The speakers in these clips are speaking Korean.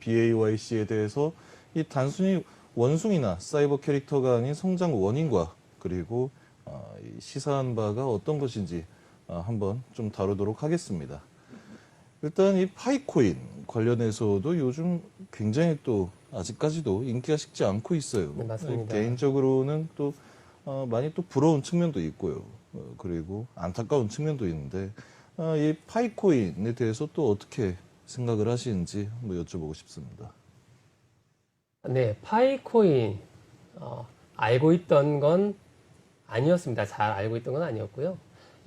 BAYC에 대해서 이 단순히 원숭이나 사이버 캐릭터가 아닌 성장 원인과 그리고 시사한 바가 어떤 것인지 한번 좀 다루도록 하겠습니다. 일단 이 파이코인 관련해서도 요즘 굉장히 또 아직까지도 인기가 식지 않고 있어요. 네, 맞습니다. 개인적으로는 또 많이 또 부러운 측면도 있고요. 그리고 안타까운 측면도 있는데 이 파이코인에 대해서 또 어떻게 생각을 하시는지 한번 여쭤보고 싶습니다. 네, 파이코인 알고 있던 건 아니었습니다. 잘 알고 있던 건 아니었고요.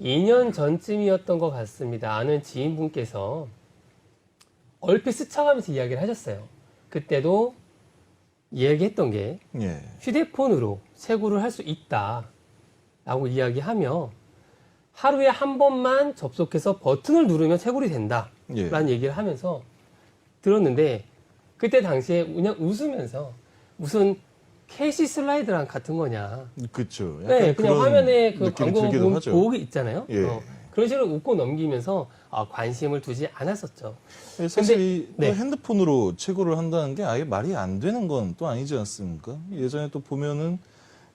2년 전쯤이었던 것 같습니다. 아는 지인분께서 얼핏 스쳐가면서 이야기를 하셨어요. 그때도 얘기했던 게 예. 휴대폰으로 채굴을 할 수 있다라고 이야기하며 하루에 한 번만 접속해서 버튼을 누르면 채굴이 된다라는 얘기를 하면서 들었는데 그때 당시에 그냥 웃으면서 무슨 캐시 슬라이드랑 같은 거냐. 그렇죠. 네, 그냥 화면에 그 광고 보기 있잖아요. 예. 그런 식으로 웃고 넘기면서 관심을 두지 않았었죠. 사실 근데, 이 핸드폰으로 채굴을 한다는 게 아예 말이 안 되는 건 또 아니지 않습니까? 예전에 또 보면은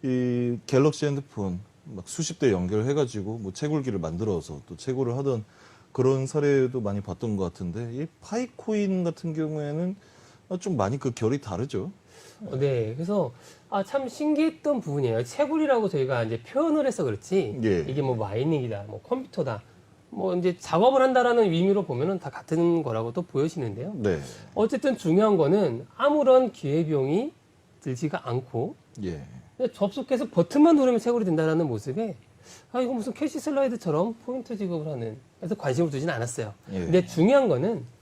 이 갤럭시 핸드폰 막 수십 대 연결해가지고 뭐 채굴기를 만들어서 또 채굴을 하던 그런 사례도 많이 봤던 것 같은데 이 파이코인 같은 경우에는 좀 많이 그 결이 다르죠. 네, 그래서 참 신기했던 부분이에요. 채굴이라고 저희가 이제 표현을 해서 그렇지 예. 이게 뭐 마이닝이다, 뭐 컴퓨터다, 뭐 이제 작업을 한다라는 의미로 보면은 다 같은 거라고 또 보여지는데요. 네. 어쨌든 중요한 거는 아무런 기회비용이 들지가 않고 예. 그냥 접속해서 버튼만 누르면 채굴이 된다는 모습에 이거 무슨 캐시 슬라이드처럼 포인트 지급을 하는 그래서 관심을 두지는 않았어요. 예. 근데 중요한 거는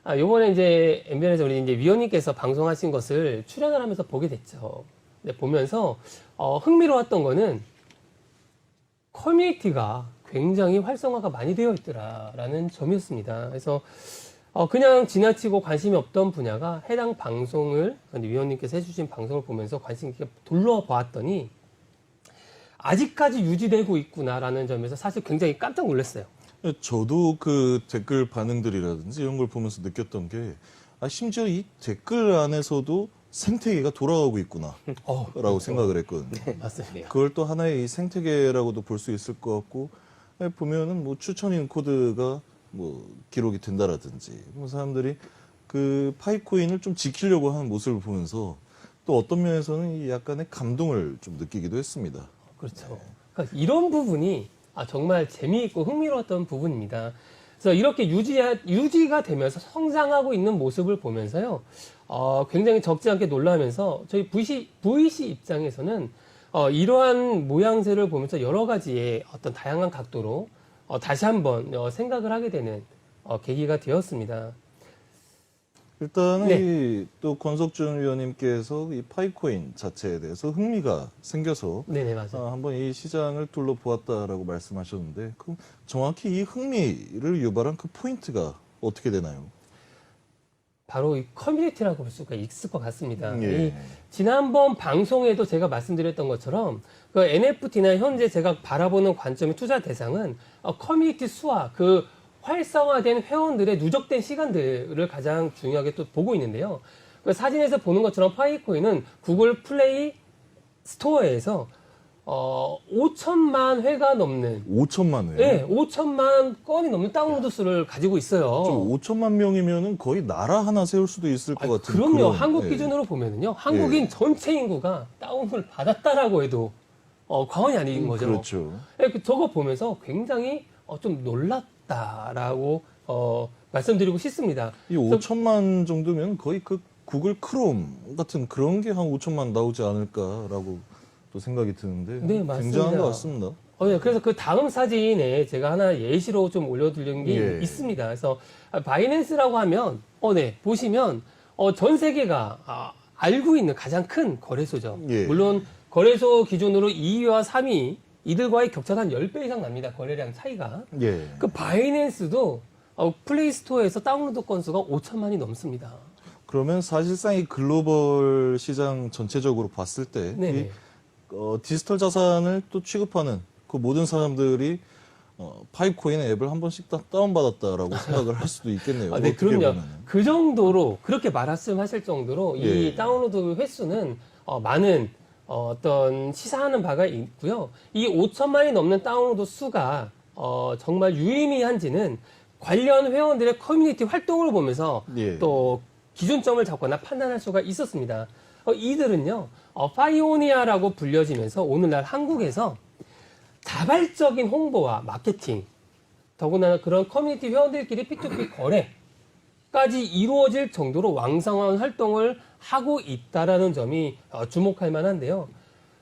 요번에 이제 MBN에서 우리 이제 위원님께서 방송하신 것을 출연을 하면서 보게 됐죠. 근데 보면서 흥미로웠던 거는 커뮤니티가 굉장히 활성화가 많이 되어 있더라라는 점이었습니다. 그래서 그냥 지나치고 관심이 없던 분야가 해당 방송을 위원님께서 해주신 방송을 보면서 관심 있게 둘러보았더니 아직까지 유지되고 있구나라는 점에서 사실 굉장히 깜짝 놀랐어요. 저도 그 댓글 반응들이라든지 이런 걸 보면서 느꼈던 게 심지어 이 댓글 안에서도 생태계가 돌아가고 있구나 라고 생각을 했거든요. 네, 맞습니다. 그걸 또 하나의 이 생태계라고도 볼 수 있을 것 같고 보면은 뭐 추천인 코드가 뭐 기록이 된다라든지 뭐 사람들이 그 파이코인을 좀 지키려고 하는 모습을 보면서 또 어떤 면에서는 이 약간의 감동을 좀 느끼기도 했습니다. 그렇죠. 그러니까 이런 부분이 정말 재미있고 흥미로웠던 부분입니다. 그래서 이렇게 유지가 되면서 성장하고 있는 모습을 보면서요, 굉장히 적지 않게 놀라면서 저희 VC 입장에서는 이러한 모양새를 보면서 여러 가지의 어떤 다양한 각도로 다시 한번 생각을 하게 되는 계기가 되었습니다. 일단은 네. 또 권석준 위원님께서 이 파이코인 자체에 대해서 흥미가 생겨서 네네, 맞아요. 한번 이 시장을 둘러보았다라고 말씀하셨는데 그럼 정확히 이 흥미를 유발한 그 포인트가 어떻게 되나요? 바로 이 커뮤니티라고 볼 수가 있을 것 같습니다. 예. 지난번 방송에도 제가 말씀드렸던 것처럼 그 NFT나 현재 제가 바라보는 관점의 투자 대상은 커뮤니티 수와 그 활성화된 회원들의 누적된 시간들을 가장 중요하게 또 보고 있는데요. 그 사진에서 보는 것처럼 파이코인은 구글 플레이 스토어에서 5천만 회가 넘는 5천만 회? 네, 5천만 건이 넘는 다운로드 수를 가지고 있어요. 5천만 명이면은 거의 나라 하나 세울 수도 있을 것 같은 그럼요. 그런, 한국 기준으로 보면은요. 한국인 전체 인구가 다운을 받았다라고 해도 과언이 아닌 거죠. 그렇죠. 저거 보면서 굉장히 좀 놀랐다라고 말씀드리고 싶습니다. 이 5천만 정도면 거의 그 구글 크롬 같은 그런 게 한 5천만 나오지 않을까라고 또 생각이 드는데 네, 맞습니다. 굉장한 것 같습니다. 네, 그래서 그 다음 사진에 제가 하나 예시로 좀 올려드린 게 있습니다. 그래서 바이낸스라고 하면 네, 보시면 전 세계가 알고 있는 가장 큰 거래소죠. 예. 물론 거래소 기준으로 2위와 3위 이들과의 격차가 한 10배 이상 납니다. 거래량 차이가. 예. 그 바이낸스도 플레이스토어에서 다운로드 건수가 5천만이 넘습니다. 그러면 사실상 이 글로벌 시장 전체적으로 봤을 때 이 디지털 자산을 또 취급하는 그 모든 사람들이 파이코인 앱을 한 번씩 다 다운받았다라고 생각을 할 수도 있겠네요. 네, 어떻게 그럼요. 보면은. 그 정도로 그렇게 말씀하실 정도로 예. 이 다운로드 횟수는 많은 어떤 시사하는 바가 있고요. 이 5천만이 넘는 다운로드 수가 정말 유의미한지는 관련 회원들의 커뮤니티 활동을 보면서 예. 또 기준점을 잡거나 판단할 수가 있었습니다. 이들은요, 파이오니아라고 불려지면서 오늘날 한국에서 자발적인 홍보와 마케팅, 더군다나 그런 커뮤니티 회원들끼리 P2P 거래까지 이루어질 정도로 왕성한 활동을 하고 있다라는 점이 주목할 만한데요.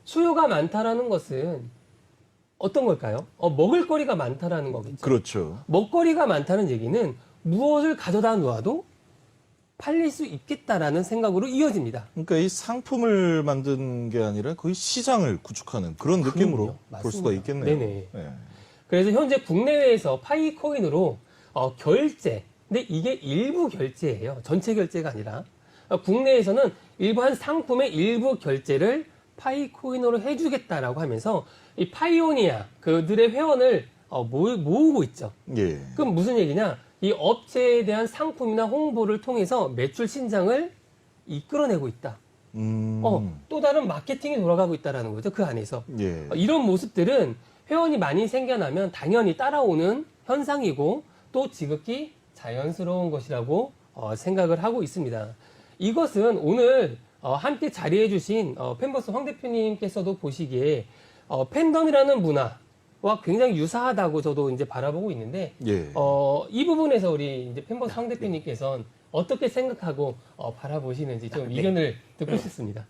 수요가 많다라는 것은 어떤 걸까요? 먹을거리가 많다라는 거겠죠. 그렇죠. 먹거리가 많다는 얘기는 무엇을 가져다 놓아도 팔릴 수 있겠다라는 생각으로 이어집니다. 그러니까 이 상품을 만든 게 아니라 거의 시장을 구축하는 그런 느낌으로 그럼요. 볼 수가 맞습니다. 있겠네요. 네네. 예. 그래서 현재 국내외에서 파이코인으로 결제, 근데 이게 일부 결제예요. 전체 결제가 아니라 국내에서는 일부 한 상품의 일부 결제를 파이코인으로 해주겠다라고 하면서 이 파이오니아 그들의 회원을 모으고 있죠. 예. 그럼 무슨 얘기냐? 이 업체에 대한 상품이나 홍보를 통해서 매출 신장을 이끌어내고 있다. 또 다른 마케팅이 돌아가고 있다라는 거죠. 그 안에서. 예. 이런 모습들은 회원이 많이 생겨나면 당연히 따라오는 현상이고 또 지극히 자연스러운 것이라고 생각을 하고 있습니다. 이것은 오늘 함께 자리해 주신 팬버스 황 대표님께서도 보시기에 팬덤이라는 문화와 굉장히 유사하다고 저도 이제 바라보고 있는데 예. 이 부분에서 우리 이제 팬버스 황 대표님께서는 어떻게 생각하고 바라보시는지 좀 의견을 듣고 싶습니다.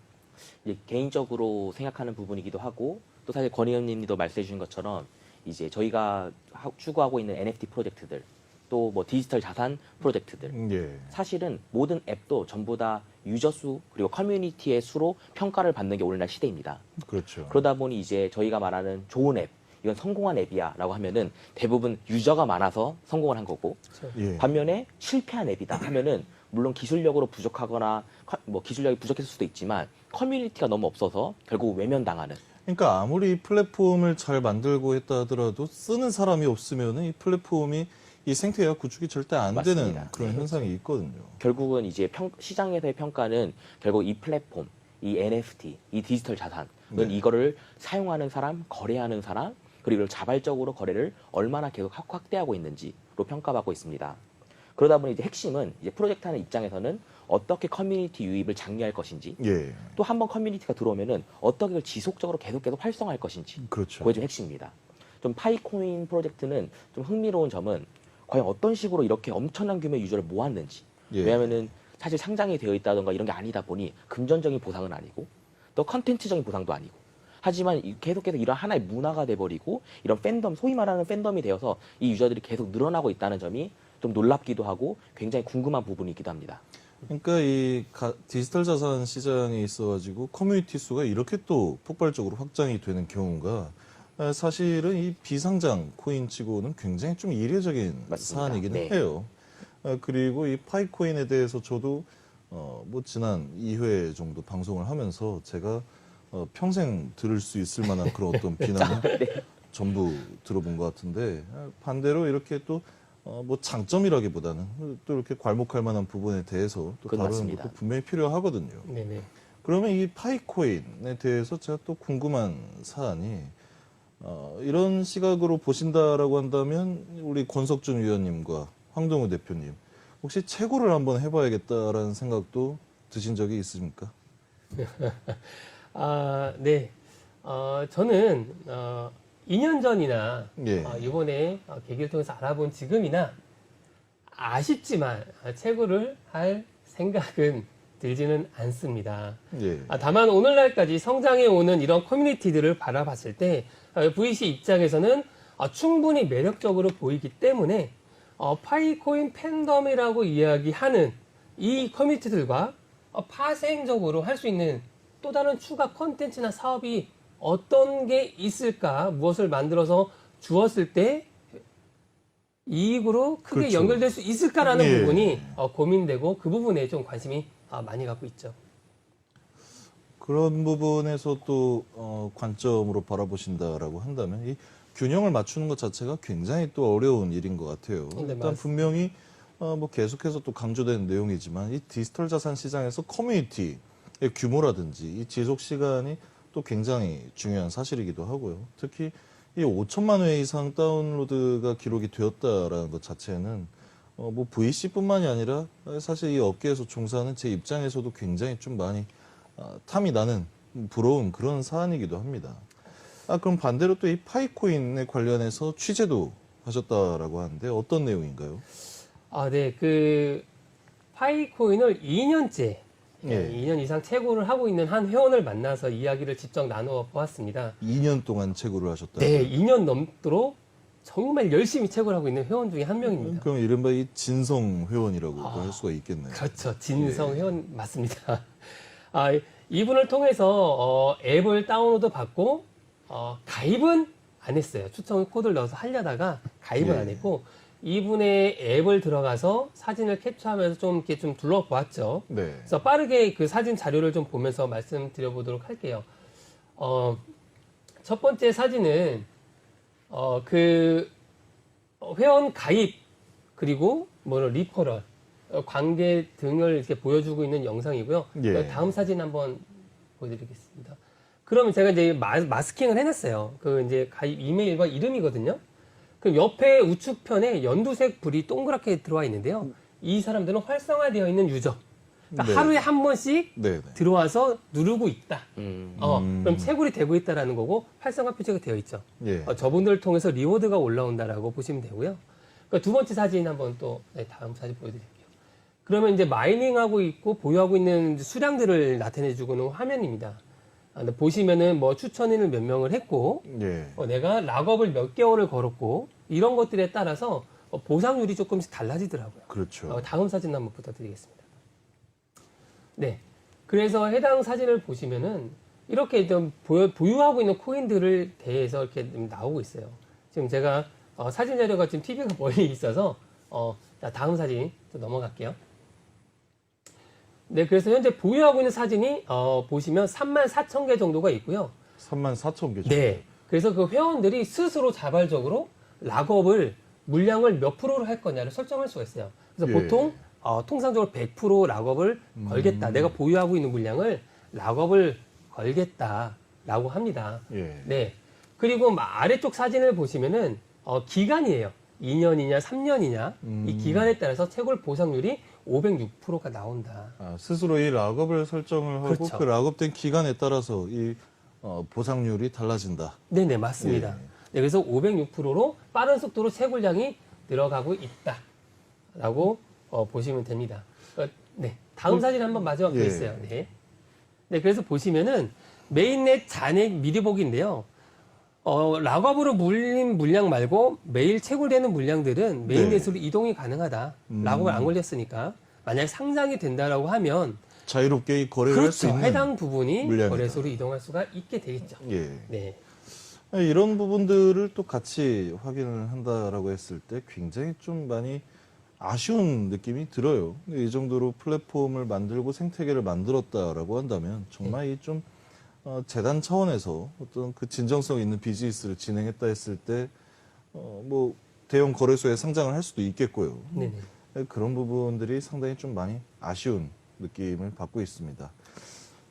이제 개인적으로 생각하는 부분이기도 하고 또 사실 권 의원님도 말씀해 주신 것처럼 이제 저희가 추구하고 있는 NFT 프로젝트들 또 뭐 디지털 자산 프로젝트들 예. 사실은 모든 앱도 전부 다 유저 수 그리고 커뮤니티의 수로 평가를 받는 게 오늘날 시대입니다. 그렇죠. 그러다 보니 이제 저희가 말하는 좋은 앱 이건 성공한 앱이야라고 하면은 대부분 유저가 많아서 성공을 한 거고 예. 반면에 실패한 앱이다 하면은 물론 기술력으로 부족하거나 뭐 기술력이 부족했을 수도 있지만 커뮤니티가 너무 없어서 결국 외면당하는 그러니까 아무리 플랫폼을 잘 만들고 했다 하더라도 쓰는 사람이 없으면 이 플랫폼이 이 생태계가 구축이 절대 안 되는 맞습니다. 그런 현상이 있거든요. 결국은 이제 시장에서의 평가는 결국 이 플랫폼, 이 NFT, 이 디지털 자산은 네. 이거를 사용하는 사람, 거래하는 사람, 그리고 이걸 자발적으로 거래를 얼마나 계속 확대하고 있는지로 평가받고 있습니다. 그러다 보니 이제 핵심은 이제 프로젝트 하는 입장에서는 어떻게 커뮤니티 유입을 장려할 것인지, 예. 또 한 번 커뮤니티가 들어오면은 어떻게 그걸 지속적으로 계속 활성화할 것인지, 그렇죠. 그게 좀 핵심입니다. 좀 파이코인 프로젝트는 좀 흥미로운 점은 과연 어떤 식으로 이렇게 엄청난 규모의 유저를 모았는지. 예. 왜냐하면은 사실 상장이 되어 있다던가 이런 게 아니다 보니 금전적인 보상은 아니고 또 컨텐츠적인 보상도 아니고. 하지만 계속해서 이런 하나의 문화가 돼버리고 이런 팬덤, 소위 말하는 팬덤이 되어서 이 유저들이 계속 늘어나고 있다는 점이 좀 놀랍기도 하고 굉장히 궁금한 부분이기도 합니다. 그러니까 이 디지털 자산 시장에 있어가지고 커뮤니티 수가 이렇게 또 폭발적으로 확장이 되는 경우가 사실은 이 비상장 코인치고는 굉장히 좀 이례적인 맞습니다. 사안이긴 네. 해요. 그리고 이 파이코인에 대해서 저도 뭐 지난 2회 정도 방송을 하면서 제가 평생 들을 수 있을 만한 그런 어떤 비난을 네. 전부 들어본 것 같은데 반대로 이렇게 또 뭐 장점이라기보다는 또 이렇게 괄목할 만한 부분에 대해서 또 그건 다루는 맞습니다. 것도 분명히 필요하거든요. 네네. 그러면 이 파이코인에 대해서 제가 또 궁금한 사안이 이런 시각으로 보신다라고 한다면 우리 권석준 위원님과 황동우 대표님 혹시 채굴을 한번 해봐야겠다라는 생각도 드신 적이 있으십니까? 네. 저는 2년 전이나 예. 이번에 계기를 통해서 알아본 지금이나 아쉽지만 채굴을 할 생각은 들지는 않습니다. 예. 다만 오늘날까지 성장해 오는 이런 커뮤니티들을 바라봤을 때 VC 입장에서는 충분히 매력적으로 보이기 때문에 파이코인 팬덤이라고 이야기하는 이 커뮤니티들과 파생적으로 할 수 있는 또 다른 추가 컨텐츠나 사업이 어떤 게 있을까, 무엇을 만들어서 주었을 때 이익으로 크게 그렇죠. 연결될 수 있을까라는 예. 부분이 고민되고 그 부분에 좀 관심이 많이 갖고 있죠. 그런 부분에서 또 관점으로 바라보신다라고 한다면 이 균형을 맞추는 것 자체가 굉장히 또 어려운 일인 것 같아요. 네, 일단 맞습니다. 분명히 뭐 계속해서 또 강조되는 내용이지만 이 디지털 자산 시장에서 커뮤니티의 규모라든지 이 지속 시간이 또 굉장히 중요한 사실이기도 하고요. 특히 이 5천만 회 이상 다운로드가 기록이 되었다라는 것 자체는 뭐 VC뿐만이 아니라 사실 이 업계에서 종사하는 제 입장에서도 굉장히 좀 많이 탐이 나는 부러운 그런 사안이기도 합니다. 그럼 반대로 또 이 파이코인에 관련해서 취재도 하셨다라고 하는데 어떤 내용인가요? 네. 그 파이코인을 2년째, 예. 2년 이상 채굴을 하고 있는 한 회원을 만나서 이야기를 직접 나누어 보았습니다. 2년 동안 채굴을 하셨다. 네, 2년 넘도록 정말 열심히 채굴하고 있는 회원 중에 한 명입니다. 그럼 이른바 이 진성 회원이라고 할 수가 있겠네요. 그렇죠. 진성 회원 맞습니다. 이분을 통해서 앱을 다운로드 받고 가입은 안 했어요. 추천 코드를 넣어서 하려다가 가입은 예. 안 했고 이분의 앱을 들어가서 사진을 캡처하면서 좀 이렇게 좀 둘러보았죠. 네. 그래서 빠르게 그 사진 자료를 좀 보면서 말씀드려보도록 할게요. 첫 번째 사진은 그 회원 가입 그리고 뭐 리퍼럴 관계 등을 이렇게 보여주고 있는 영상이고요. 예. 다음 사진 한번 보여드리겠습니다. 그러면 제가 이제 마스킹을 해놨어요. 그 이제 가입 이메일과 이름이거든요. 그럼 옆에 우측편에 연두색 불이 동그랗게 들어와 있는데요. 이 사람들은 활성화되어 있는 유저. 그러니까 네. 하루에 한 번씩 네. 들어와서 누르고 있다. 음. 그럼 채굴이 되고 있다라는 거고 활성화 표시가 되어 있죠. 예. 저분들을 통해서 리워드가 올라온다라고 보시면 되고요. 그러니까 두 번째 사진 한번 또 다음 사진 보여드릴게요. 그러면 이제 마이닝하고 있고 보유하고 있는 수량들을 나타내주고는 화면입니다. 근데 보시면은 뭐 추천인을 몇 명을 했고 예. 내가 락업을 몇 개월을 걸었고 이런 것들에 따라서 보상률이 조금씩 달라지더라고요. 그렇죠. 다음 사진 한번 부탁드리겠습니다. 네. 그래서 해당 사진을 보시면은 이렇게 좀 보유하고 있는 코인들을 대해서 이렇게 좀 나오고 있어요. 지금 제가 사진 자료가 지금 TV가 멀리 있어서 자, 다음 사진 또 넘어갈게요. 네, 그래서 현재 보유하고 있는 사진이 보시면 34,000개 정도가 있고요. 34,000개. 네. 그래서 그 회원들이 스스로 자발적으로 락업을 물량을 몇 프로로 할 거냐를 설정할 수가 있어요. 그래서 예. 보통 통상적으로 100% 락업을 걸겠다. 내가 보유하고 있는 물량을 락업을 걸겠다라고 합니다. 예. 네. 그리고 아래쪽 사진을 보시면은 기간이에요. 2년이냐 3년이냐 이 기간에 따라서 채굴 보상률이 506%가 나온다. 스스로 이 락업을 설정을 하고 그렇죠. 그 락업된 기간에 따라서 이 보상률이 달라진다. 네네 맞습니다. 예. 네, 그래서 506%로 빠른 속도로 채굴량이 늘어가고 있다라고 보시면 됩니다. 네, 다음 사진 한번 마지막 예. 보겠어요. 네. 네, 그래서 보시면은 메인넷 잔액 미리 보기인데요. 락업으로 물린 물량 말고 매일 채굴되는 물량들은 메인넷으로 이동이 가능하다. 락업을 안 걸렸으니까. 만약 상장이 된다라고 하면 자유롭게 이 거래를 할 수 그렇죠. 있는 해당 부분이 물량이다. 거래소로 이동할 수가 있게 되겠죠. 예. 네. 이런 부분들을 또 같이 확인을 한다라고 했을 때 굉장히 좀 많이 아쉬운 느낌이 들어요. 이 정도로 플랫폼을 만들고 생태계를 만들었다라고 한다면 정말 이 좀 재단 차원에서 어떤 그 진정성 있는 비즈니스를 진행했다 했을 때 뭐 대형 거래소에 상장을 할 수도 있겠고요. 네네. 그런 부분들이 상당히 좀 많이 아쉬운 느낌을 받고 있습니다.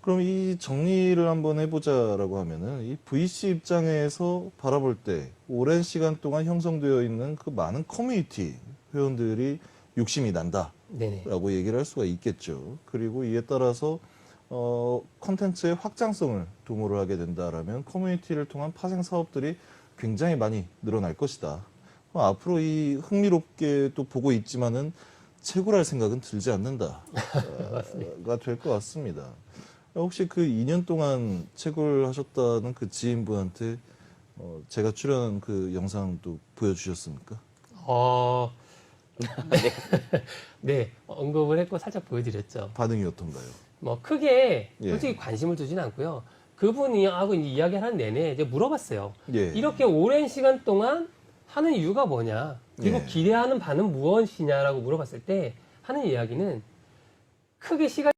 그럼 이 정리를 한번 해보자라고 하면은 이 VC 입장에서 바라볼 때 오랜 시간 동안 형성되어 있는 그 많은 커뮤니티 회원들이 욕심이 난다라고 네네. 얘기를 할 수가 있겠죠. 그리고 이에 따라서 콘텐츠의 확장성을 도모를 하게 된다라면 커뮤니티를 통한 파생 사업들이 굉장히 많이 늘어날 것이다. 앞으로 이 흥미롭게 또 보고 있지만은 채굴할 생각은 들지 않는다가 될 것 같습니다. 혹시 그 2년 동안 채굴하셨다는 그 지인분한테 제가 출연한 그 영상도 보여주셨습니까? 네, 언급을 했고 살짝 보여드렸죠. 반응이 어떤가요? 뭐 크게 예. 솔직히 관심을 두진 않고요. 그분이 하고 이야기하는 내내 이제 물어봤어요. 예. 이렇게 오랜 시간 동안 하는 이유가 뭐냐? 그리고 예. 기대하는 바는 무엇이냐라고 물어봤을 때 하는 이야기는 크게 시간